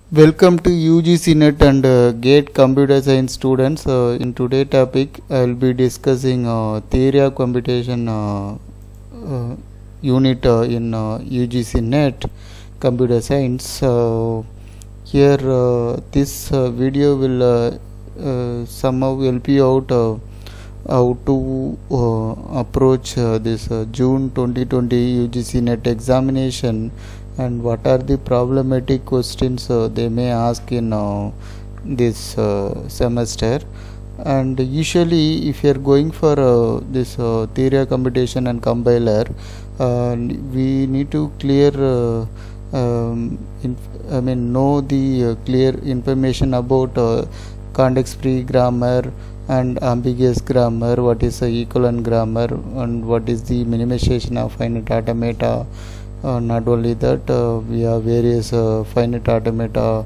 Welcome to UGC NET and GATE Computer Science students. In today's topic, I will be discussing theory of computation unit in UGC NET Computer Science. Here, this video will somehow help you out how to approach this June 2020 UGC NET examination, and what are the problematic questions they may ask in this semester. And usually if you are going for this theory of computation and compiler, we need to clear know the clear information about context-free grammar and ambiguous grammar, what is the equivalent grammar, and what is the minimization of finite automata. Not only that, we have various finite automata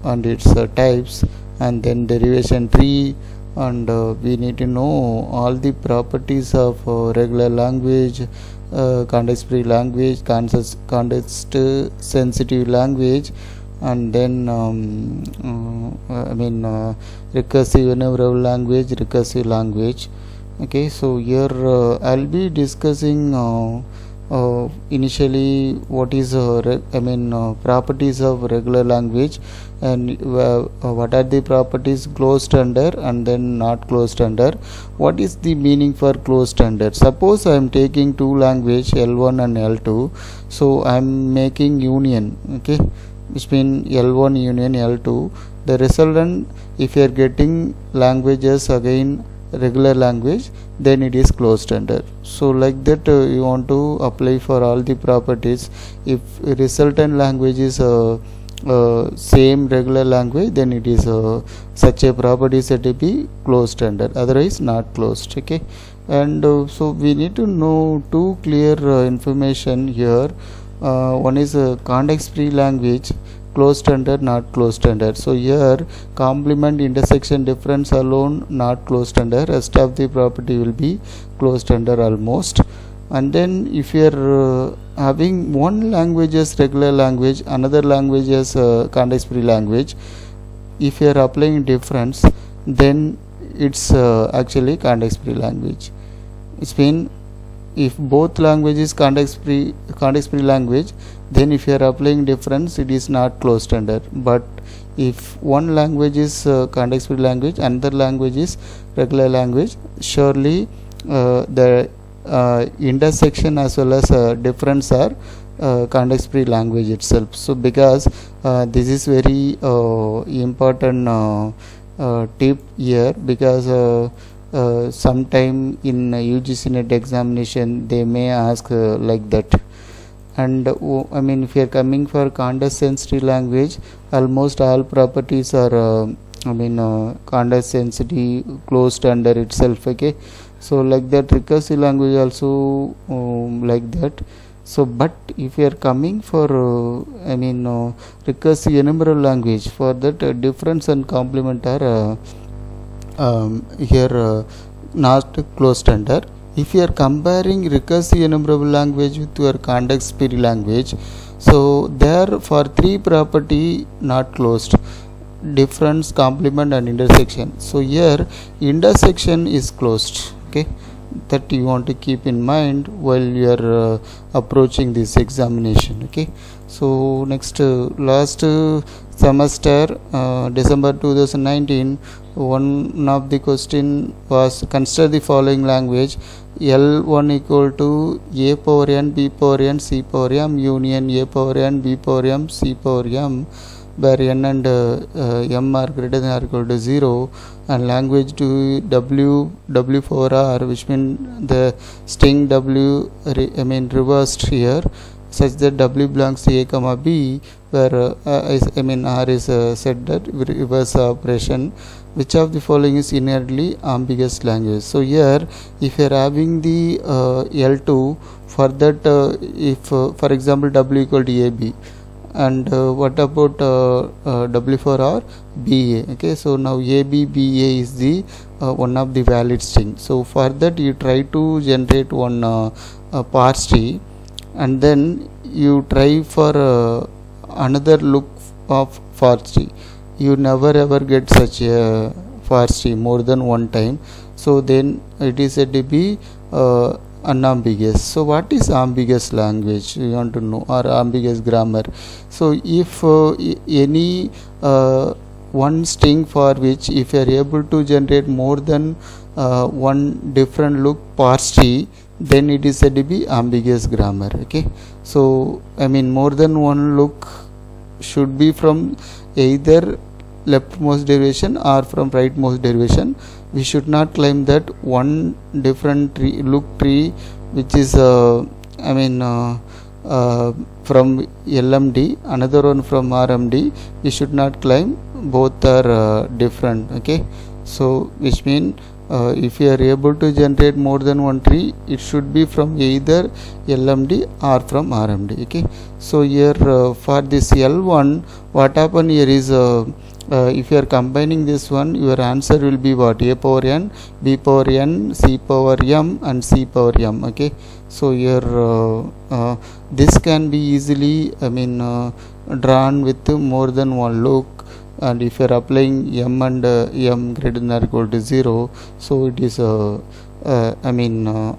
and its types, and then derivation tree, and we need to know all the properties of regular language, context-free language, context sensitive language, and then recursive enumerable language, recursive language. Okay, so here I'll be discussing initially what is properties of regular language, and what are the properties closed under and then not closed under. What is the meaning for closed under? Suppose I am taking two language L1 and L2, so I am making union, okay, which means L1 union L2. The resultant, if you are getting languages again regular language, then it is closed under. So like that, you want to apply for all the properties. If resultant language is same regular language, then it is such a property set to be closed under, otherwise not closed. Okay, and so we need to know two clear information here. One is context free language, closed under, not closed under. So here complement, intersection, difference alone not closed under, rest of the property will be closed under almost. And then if you are having one language as regular language, another language as context free language, if you are applying difference, then it's actually context free language. It's mean if both languages context free language, then if you are applying difference, it is not closed under. But if one language is context free language, another language is regular language, surely the intersection as well as difference are context free language itself. So because this is very important tip here, because sometime in UGC NET examination they may ask like that. And if you are coming for context sensitive language, almost all properties are context sensitive, closed under itself. Okay, so like that, recursive language also like that. So but if you are coming for recursive enumerable language, for that difference and complement are here not closed under. If you are comparing recursive enumerable language with your context free language, so there for three property not closed: difference, complement, and intersection. So here intersection is closed. Okay, that you want to keep in mind while you are approaching this examination. Okay, so next last semester, December 2019, one of the question was consider the following language: L1 equal to A power n, B power n, C power m, union A power n, B power m, C power m, where n and m are greater than or equal to 0, and language to W for R, which means the string W reversed here, such that W belongs to A comma B, where R is said that reverse operation. Which of the following is inherently ambiguous language? So here if you are having the L2, for that if for example W equal to AB, and what about W for R? BA. Okay, so now AB BA is the one of the valid string. So for that you try to generate one parse tree, and then you try for another look of for tree. You never ever get such a for tree more than one time, so then it is said to be unambiguous. So what is ambiguous language, you want to know, or ambiguous grammar? So if any one string for which if you are able to generate more than one different look parse tree, then it is said to be ambiguous grammar. Okay, so I mean more than one look should be from either leftmost derivation or from rightmost derivation. We should not claim that one different look tree which is from LMD, another one from RMD. We should not claim both are different. Okay, so which mean if you are able to generate more than one tree, it should be from either LMD or from RMD. Okay, so here for this L1, what happen here is if you are combining this one, your answer will be what? A power n, B power n, C power m and C power m. Okay, so here this can be easily drawn with more than one look, and if you are applying m and m greater than or equal to 0, so it is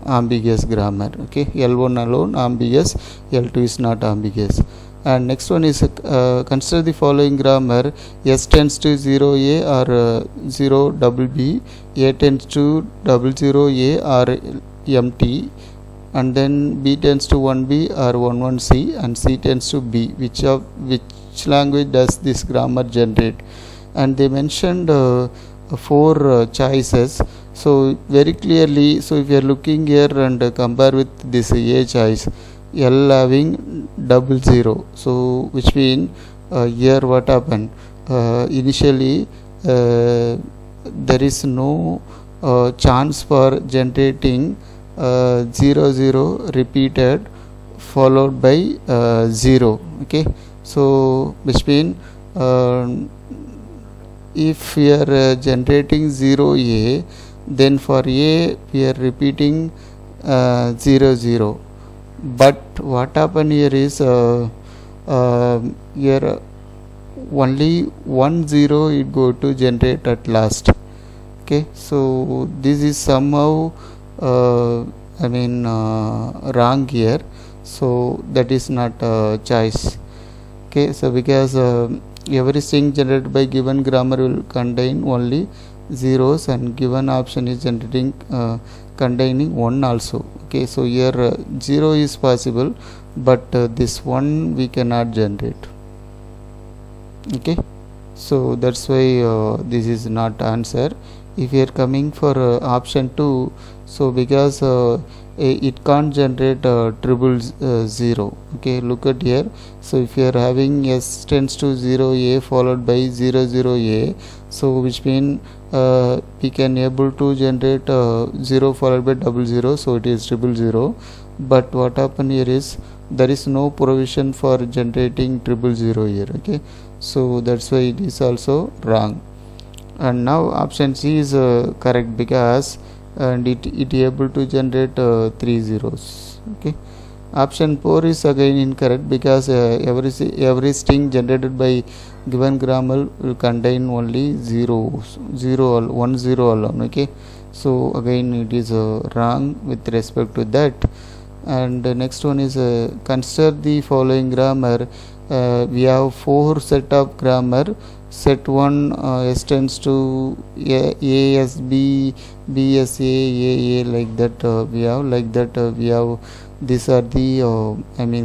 ambiguous grammar. Okay, L1 alone ambiguous, L2 is not ambiguous. And next one is consider the following grammar: S tends to 0A or 0 double B, A tends to 00A or MT, and then B tends to 1B or 11C, and C tends to B. Which language does this grammar generate? And they mentioned 4 choices. So very clearly, so if you are looking here and compare with this A choice, L having 00, so which mean here what happened, initially there is no chance for generating 00 repeated followed by 0. Okay, so which mean if we are generating 0A, then for A we are repeating 00. But what happened here is here only 10 it go to generate at last. Okay, so this is somehow wrong here, so that is not a choice. Okay, so because every string generated by given grammar will contain only zeros, and given option is generating containing 1 also. Okay, so here 0 is possible, but this 1 we cannot generate. Okay, so that's why this is not answer. If you are coming for option 2, so because it can't generate triple 0. Okay, look at here. So if you are having S tends to 0A followed by 00A, so which mean we can able to generate 0 followed by 00, so it is 000. But what happened here is there is no provision for generating 000 here. Okay, so that's why it is also wrong. And now option C is correct, because and it able to generate 3 zeros. Okay, option 4 is again incorrect, because every string generated by given grammar will contain only 10 alone. Okay, so again it is wrong with respect to that. And the next one is consider the following grammar. We have 4 set of grammar. Set 1 S tends to A S B, B S A, A like that we have, these are the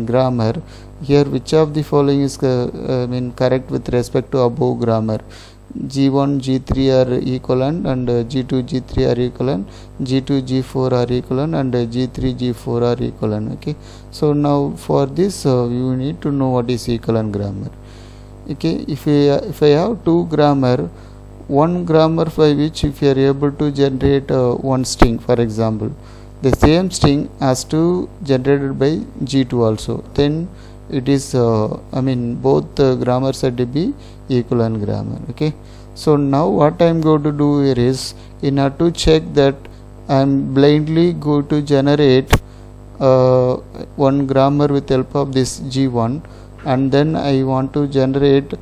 grammar. Here which of the following is correct with respect to above grammar? G1 G3 are equivalent, and G2 G3 are equivalent, G2 G4 are equivalent, and G3 G4 are equivalent. Okay, so now for this you need to know what is equivalent grammar. Okay, if I have 2 grammar, one grammar by which if you are able to generate one string, for example, the same string has to generated by G2 also, then it is both grammars are to be equivalent grammar. Okay, so now what I am going to do here is, in order to check that, I am blindly going to generate one grammar with help of this G1, and then I want to generate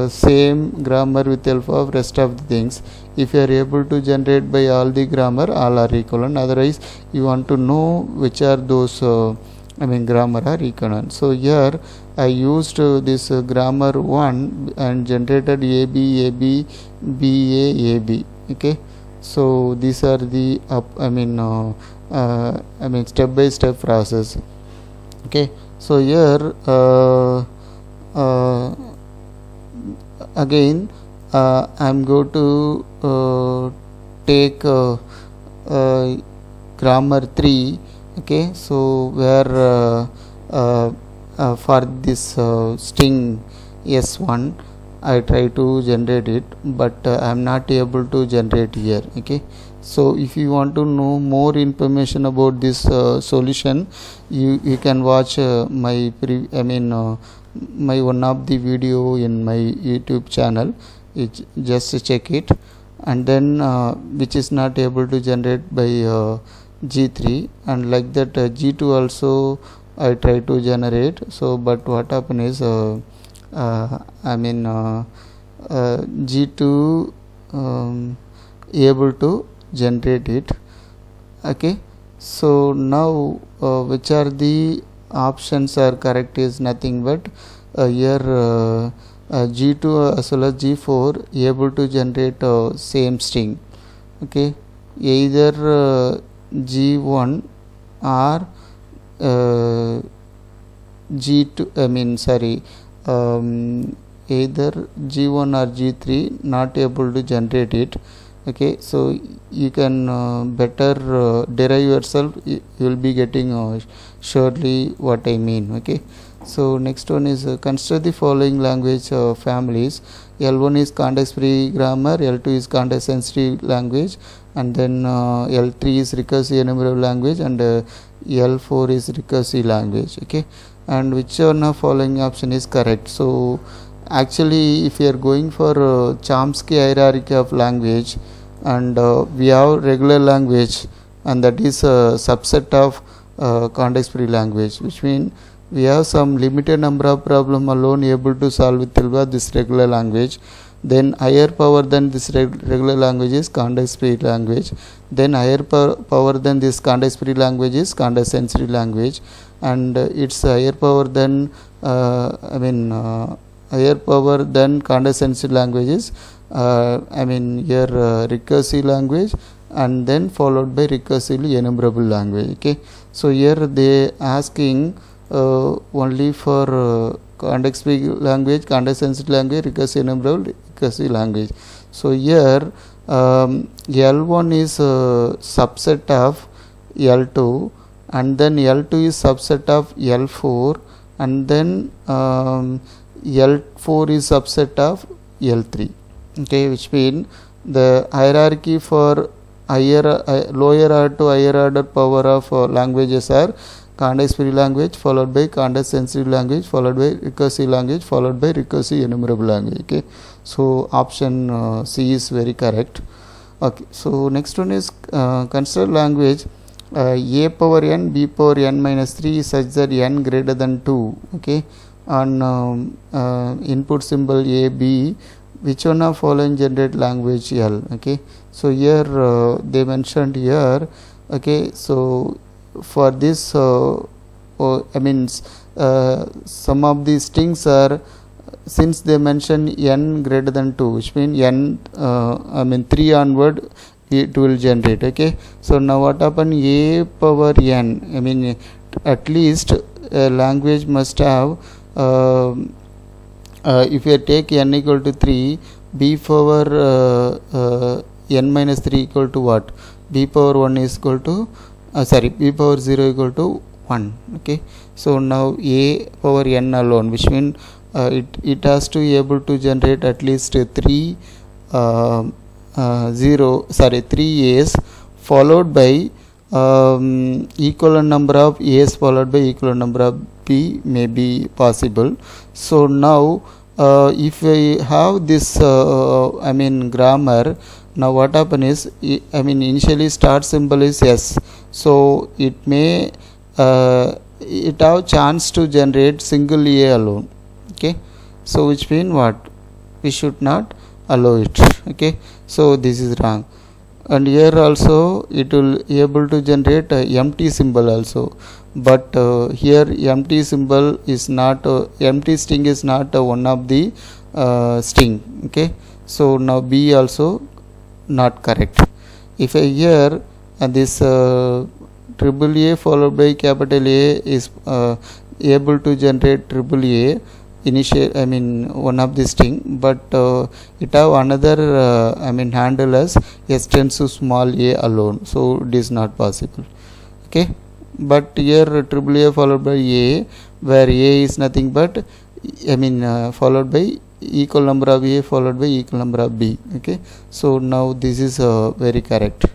same grammar with help of rest of the things. If you are able to generate by all the grammar, all are equivalent. Otherwise you want to know which are those grammar are equivalent. So here I used this grammar 1 and generated AB, AB, BA, AB. Okay, so these are the step by step process. Okay, so here again I'm going to take grammar 3. Okay, so where for this string S1 I try to generate it, but I am not able to generate here. Okay, so if you want to know more information about this solution, you can watch my my one of the video in my YouTube channel. Just check it, and then which is not able to generate by G3, and like that G2 also I try to generate. So but what happen is G2 able to generate it. Okay, so now which are the options are correct is nothing but here G2 as well as G4 able to generate same string. Okay, either G1 or G2 either G1 or G3 not able to generate it. Okay, so you can better derive yourself. You will be getting surely what I mean. Okay, so next one is consider the following language families. L1 is context free grammar, L2 is context sensitive language, and then L3 is recursive enumerable language, and L4 is recursive language. Okay, and which one of following option is correct? So actually if you are going for Chomsky hierarchy of language, and we have regular language, and that is a subset of context free language, which means we have some limited number of problem alone able to solve with this regular language. Then higher power than this regular language is context free language. Then higher power than this context free language is context sensitive language, and it's higher power than higher power than context sensitive languages. Here recursive language, and then followed by recursively enumerable language. Okay, so here they asking only for context free language, context sensitive language, recursive enumerable, recursive language. So here L1 is a subset of L2, and then L2 is subset of L4, and then L4 is subset of L3. Okay, which means the hierarchy for lower order to higher order power of languages are context free language, followed by context sensitive language, followed by recursive language, followed by recursive enumerable language. Okay, so option C is very correct. Okay, so next one is consider language a power n, b power n minus 3 such that n greater than 2. Okay, on input symbol a, b, which one of following generate language L. Okay, so here they mentioned here. Okay, so for this some of these strings are, since they mention n greater than 2, which means n 3 onward it will generate. Okay, so now what happen, a power n, at least a language must have if you take n equal to 3, b power n minus 3 equal to what? B power 1 is equal to b power 0 equal to 1. Okay, so now a power n alone, which means it has to be able to generate at least 3 a's followed by equivalent number of a's followed by equivalent number of b may be possible. So now if we have this grammar, now what happen is initially start symbol is s, so it may it have chance to generate single a alone. Okay, so which mean what, we should not allow it. Okay, so this is wrong. And here also it will able to generate a empty symbol also, but here empty symbol is not empty string is not one of the string. Okay, so now B also not correct. If I here this triple A followed by capital A is able to generate triple A initial, I mean one of the string, but it have another handle as s tends to small a alone, so it is not possible. Okay, but here triple A followed by A, where A is nothing but followed by equal number of A followed by equal number of B. Okay, so now this is very correct.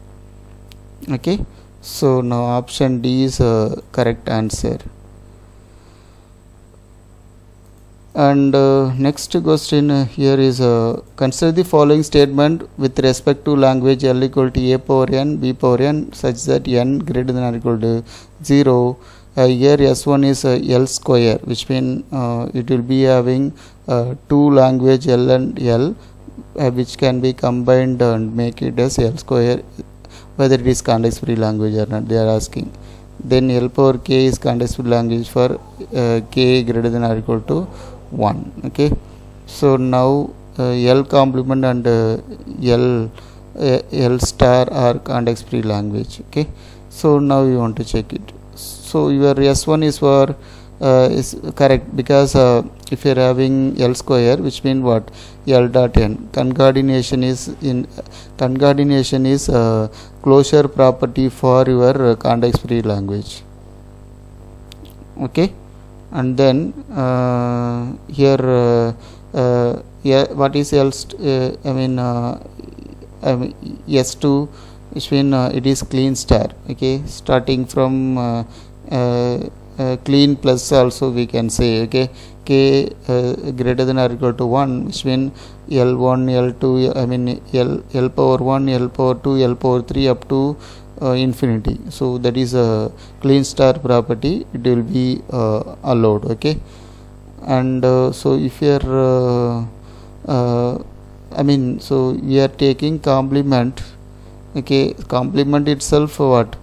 Okay, so now option D is correct answer. And next question here is consider the following statement with respect to language L equal to A power n B power n such that n greater than or equal to 0. Here S1 is L square, which means it will be having two language L and L which can be combined and make it as L square, whether it is context free language or not, they are asking. Then L power k is context free language for k greater than or equal to 1. Okay, so now L complement and L star are context free language. Okay, so now you want to check it. So your S1 is for is correct, because if you are having L square, which means what, L dot n, concatenation is closure property for your context free language. Okay, and then here yeah, what is L S2, which means it is clean star. Okay, starting from clean plus also we can say. Okay, k greater than or equal to 1, which means L1 L2 L power 1 L power 2 L power 3 up to infinity. So that is a clean star property, it will be allowed. Okay, and so if you are so we are taking complement. Okay, complement itself what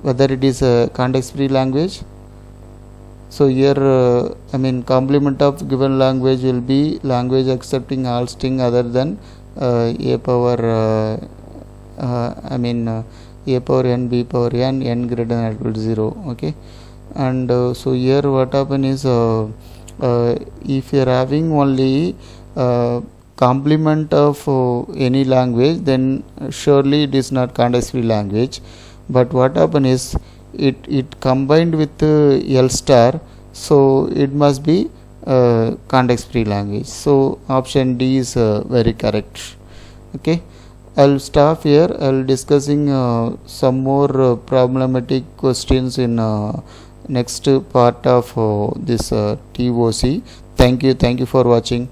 whether it is a context free language. So here complement of given language will be language accepting all string other than a power a power n b power n greater than or equal to 0. Okay, and so here what happen is if you are having only complement of any language, then surely it is not context free language. But what happen is it combined with L star, so it must be context free language. So option D is very correct. Okay, I'll stop here. I'll discussing some more problematic questions in next part of this TOC. Thank you for watching.